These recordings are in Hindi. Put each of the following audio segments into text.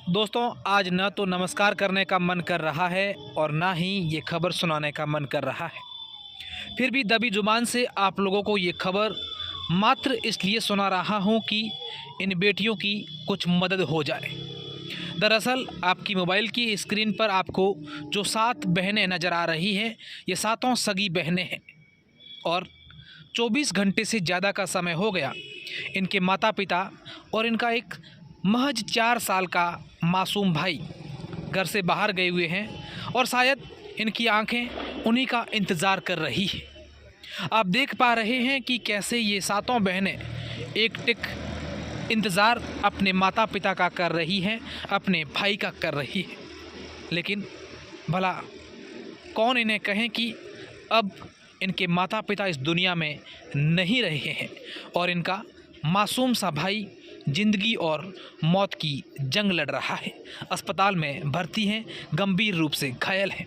दोस्तों, आज न तो नमस्कार करने का मन कर रहा है और ना ही ये खबर सुनाने का मन कर रहा है। फिर भी दबी ज़ुबान से आप लोगों को ये खबर मात्र इसलिए सुना रहा हूँ कि इन बेटियों की कुछ मदद हो जाए। दरअसल आपकी मोबाइल की स्क्रीन पर आपको जो 7 बहनें नज़र आ रही हैं, ये सातों सगी बहनें हैं और 24 घंटे से ज़्यादा का समय हो गया इनके माता पिता और इनका एक महज 4 साल का मासूम भाई घर से बाहर गए हुए हैं और शायद इनकी आंखें उन्हीं का इंतज़ार कर रही है। आप देख पा रहे हैं कि कैसे ये सातों बहनें एक टिक इंतज़ार अपने माता पिता का कर रही हैं, अपने भाई का कर रही है। लेकिन भला कौन इन्हें कहें कि अब इनके माता पिता इस दुनिया में नहीं रहे हैं और इनका मासूम सा भाई जिंदगी और मौत की जंग लड़ रहा है। अस्पताल में भर्ती हैं, गंभीर रूप से घायल हैं।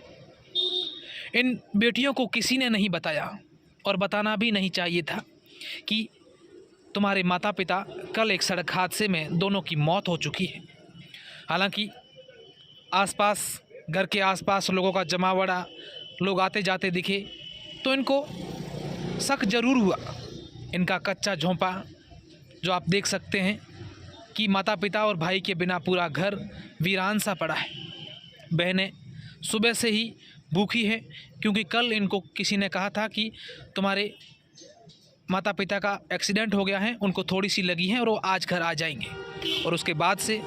इन बेटियों को किसी ने नहीं बताया और बताना भी नहीं चाहिए था कि तुम्हारे माता पिता कल एक सड़क हादसे में दोनों की मौत हो चुकी है। हालांकि आसपास घर के आसपास लोगों का जमावड़ा, लोग आते जाते दिखे तो इनको शक जरूर हुआ। इनका कच्चा झोंपा जो आप देख सकते हैं कि माता पिता और भाई के बिना पूरा घर वीरान सा पड़ा है। बहनें सुबह से ही भूखी है क्योंकि कल इनको किसी ने कहा था कि तुम्हारे माता पिता का एक्सीडेंट हो गया है, उनको थोड़ी सी लगी है और वो आज घर आ जाएंगे। और उसके बाद से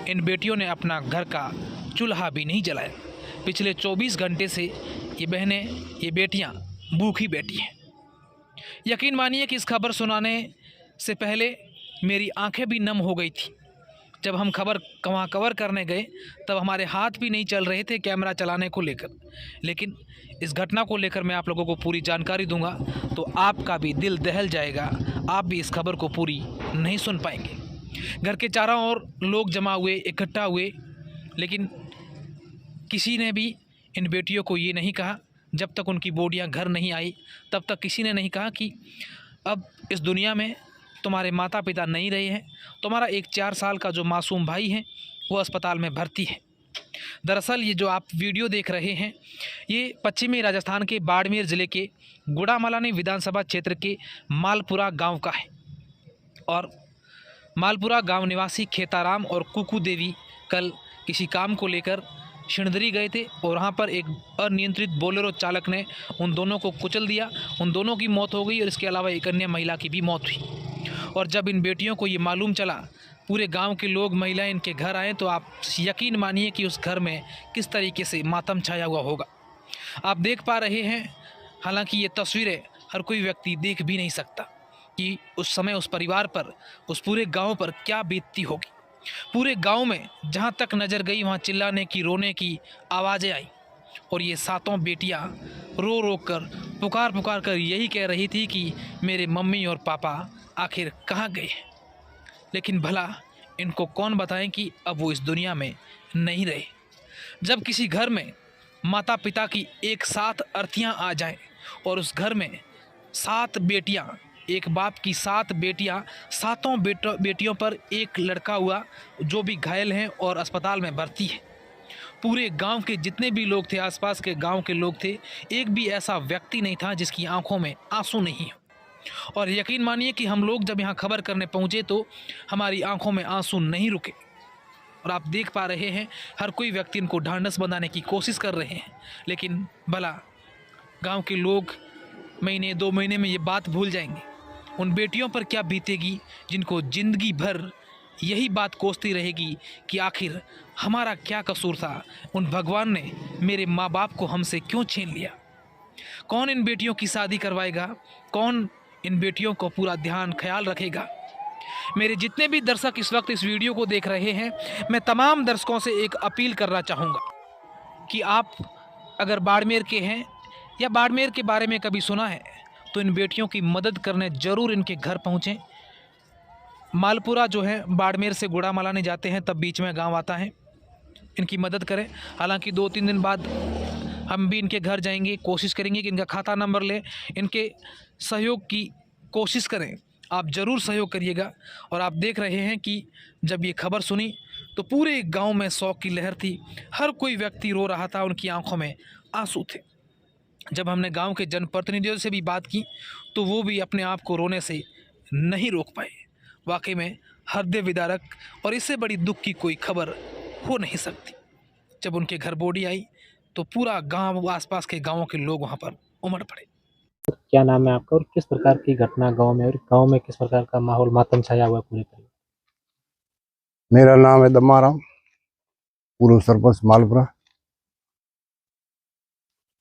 इन बेटियों ने अपना घर का चूल्हा भी नहीं जलाया। पिछले 24 घंटे से ये बहनें, ये बेटियां भूखी बैठी हैं। यकीन मानिए कि इस खबर सुनाने से पहले मेरी आंखें भी नम हो गई थी। जब हम खबर वहाँ कवर करने गए तब हमारे हाथ भी नहीं चल रहे थे कैमरा चलाने को लेकर। लेकिन इस घटना को लेकर मैं आप लोगों को पूरी जानकारी दूंगा तो आपका भी दिल दहल जाएगा, आप भी इस खबर को पूरी नहीं सुन पाएंगे। घर के चारों ओर लोग जमा हुए, इकट्ठा हुए, लेकिन किसी ने भी इन बेटियों को ये नहीं कहा, जब तक उनकी बॉडियाँ घर नहीं आई तब तक किसी ने नहीं कहा कि अब इस दुनिया में तुम्हारे माता पिता नहीं रहे हैं, तुम्हारा एक 4 साल का जो मासूम भाई है वो अस्पताल में भर्ती है। दरअसल ये जो आप वीडियो देख रहे हैं ये पश्चिमी राजस्थान के बाड़मेर ज़िले के गुड़ामलानी विधानसभा क्षेत्र के मालपुरा गांव का है। और मालपुरा गांव निवासी खेताराम और कुकू देवी कल किसी काम को लेकर शिणदरी गए थे और वहाँ पर एक अनियंत्रित बोलेरो चालक ने उन दोनों को कुचल दिया। उन दोनों की मौत हो गई और इसके अलावा एक अन्य महिला की भी मौत हुई। और जब इन बेटियों को ये मालूम चला, पूरे गांव के लोग, महिलाएं इनके घर आए तो आप यकीन मानिए कि उस घर में किस तरीके से मातम छाया हुआ होगा। आप देख पा रहे हैं, हालांकि ये तस्वीरें हर कोई व्यक्ति देख भी नहीं सकता कि उस समय उस परिवार पर, उस पूरे गाँव पर क्या बीतती होगी। पूरे गांव में जहां तक नज़र गई वहां चिल्लाने की, रोने की आवाज़ें आई और ये सातों बेटियां रो रो कर, पुकार पुकार कर यही कह रही थी कि मेरे मम्मी और पापा आखिर कहाँ गए हैं। लेकिन भला इनको कौन बताएं कि अब वो इस दुनिया में नहीं रहे। जब किसी घर में माता पिता की एक साथ अर्थियाँ आ जाएं और उस घर में 7 बेटियाँ, एक बाप की 7 बेटियां, सातों बेटियों पर एक लड़का हुआ जो भी घायल हैं और अस्पताल में भर्ती है। पूरे गांव के जितने भी लोग थे, आसपास के गांव के लोग थे, एक भी ऐसा व्यक्ति नहीं था जिसकी आंखों में आंसू नहीं हो। और यकीन मानिए कि हम लोग जब यहाँ खबर करने पहुँचे तो हमारी आंखों में आंसू नहीं रुके। और आप देख पा रहे हैं हर कोई व्यक्ति इनको ढांढस बंधाने की कोशिश कर रहे हैं। लेकिन भला गाँव के लोग महीने 2 महीने में ये बात भूल जाएंगे। उन बेटियों पर क्या बीतेगी जिनको ज़िंदगी भर यही बात कोसती रहेगी कि आखिर हमारा क्या कसूर था, उन भगवान ने मेरे माँ बाप को हमसे क्यों छीन लिया। कौन इन बेटियों की शादी करवाएगा, कौन इन बेटियों को पूरा ध्यान ख्याल रखेगा। मेरे जितने भी दर्शक इस वक्त इस वीडियो को देख रहे हैं, मैं तमाम दर्शकों से एक अपील करना चाहूँगा कि आप अगर बाड़मेर के हैं या बाड़मेर के बारे में कभी सुना है तो इन बेटियों की मदद करने ज़रूर इनके घर पहुँचें। मालपुरा जो है बाड़मेर से गुड़ामलानी जाते हैं तब बीच में गांव आता है, इनकी मदद करें। हालांकि 2-3 दिन बाद हम भी इनके घर जाएंगे, कोशिश करेंगे कि इनका खाता नंबर लें, इनके सहयोग की कोशिश करें। आप ज़रूर सहयोग करिएगा। और आप देख रहे हैं कि जब ये खबर सुनी तो पूरे गांव में शोक की लहर थी। हर कोई व्यक्ति रो रहा था, उनकी आंखों में आंसू थे। जब हमने गांव के जनप्रतिनिधियों से भी बात की तो वो भी अपने आप को रोने से नहीं रोक पाए। वाकई में हृदय विदारक और इससे बड़ी दुख की कोई खबर हो नहीं सकती। जब उनके घर बॉडी आई तो पूरा गांव, आसपास के गांवों के लोग वहां पर उमड़ पड़े। क्या नाम है आपका और किस प्रकार की घटना गांव में, और गांव में किस प्रकार का माहौल मातम छाया हुआ है पूरे परिवार? मेरा नाम है दम्माराम, पूर्व सरपंच मालपुरा।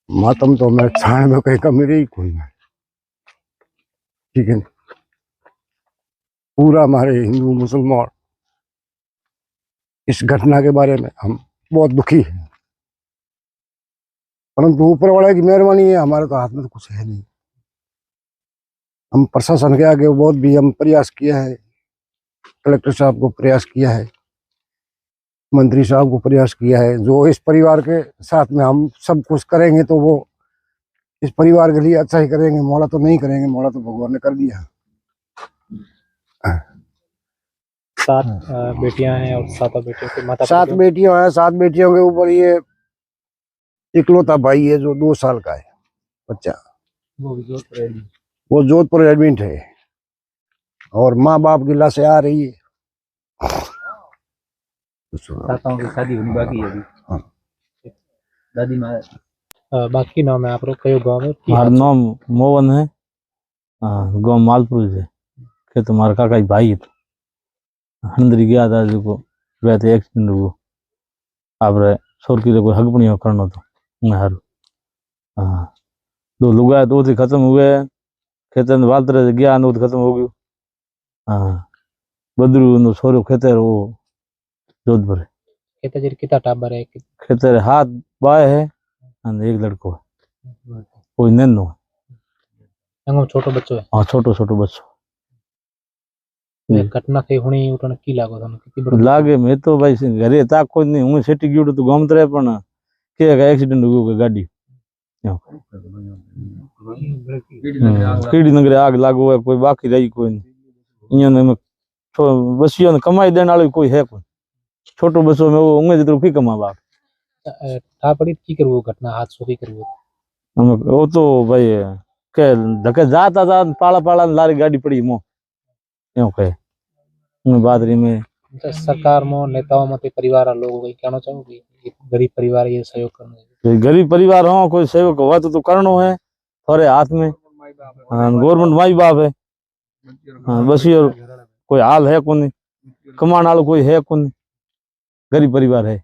मातम तो मैं छाण में कहीं का मेरे ही कोई है, ठीक है। पूरा हमारे हिंदू मुसलमान इस घटना के बारे में हम बहुत दुखी हैं, परंतु ऊपर वाले की मेहरबानी है, हमारे तो हाथ में तो कुछ है नहीं। हम प्रशासन के आगे बहुत भी हम प्रयास किया है, कलेक्टर साहब को प्रयास किया है, मंत्री साहब को प्रयास किया है। जो इस परिवार के साथ में हम सब कुछ करेंगे तो वो इस परिवार के लिए अच्छा ही करेंगे, मोड़ा तो नहीं करेंगे, मोड़ा तो भगवान ने कर दिया। 7 बेटियां हैं और 7 बेटियों के माता 7 बेटियां हैं। 7 बेटियों के ऊपर ये इकलौता भाई है जो 2 साल का है बच्चा, वो जोधपुर एडमिट है, और माँ बाप की लाशें आ रही है। ताताओं की शादी होनी बाकी है अभी। हाँ। दादी माँ बाकी नाम है आप लोग कयो गांव में? हमारा नाम मोहन है, गाँव मालपुर से। के तुम्हारा काका भाई है, हंदरी गया था जो गया थे एक्सीडेंट हुआ। आप सोर की कोई हगपणी करना तो हारू। हाँ, 2 लुगा 2 थी खत्म हुए, खेतर में वालतर गया 2 खत्म हो गयो। हाँ, बदरू सोरो खेतर वो जोधपुर है। खेता कितना टाबर है? खेतर हाथ बाय है और 1 लड़को है, कोई नन्नो है। छोटो बच्चो है? हाँ, छोटो छोटो बच्चो। घटना थी हुणी उठन की लागो थाने कितनी बड़ी लागे? मैं तो भाई घरे था कोई नहीं, हूँ सेटी गयो तो घूमत रहे, पण के एक्सीडेंट हो गयो गाड़ी कीड़ी नगरे आग लागो है, कोई बाकी रही कोई नहीं। इं में बसियों ने कमाई देने वाली कोई है कोई, छोटो बसो में वो उंगे जितरो की कमा बाप था पड़ी की करवो घटना हादसो की करवो? वो तो भाई के धके जाता था पाला पाला लारी गाड़ी पड़ी मो यूं कहे बात रही में। सरकार में नेताओं में परिवार लोगों को कहना चाहोगे गरीब परिवार ये सहयोग करना? गरीब परिवार हो कोई सहयोग हुआ तो करनो है, थोड़े हाथ में गवर्नमेंट माई बाप है। हाँ, बस ये कोई हाल है कोनी, कमाने वाला कोई है कोनी, गरीब परिवार है।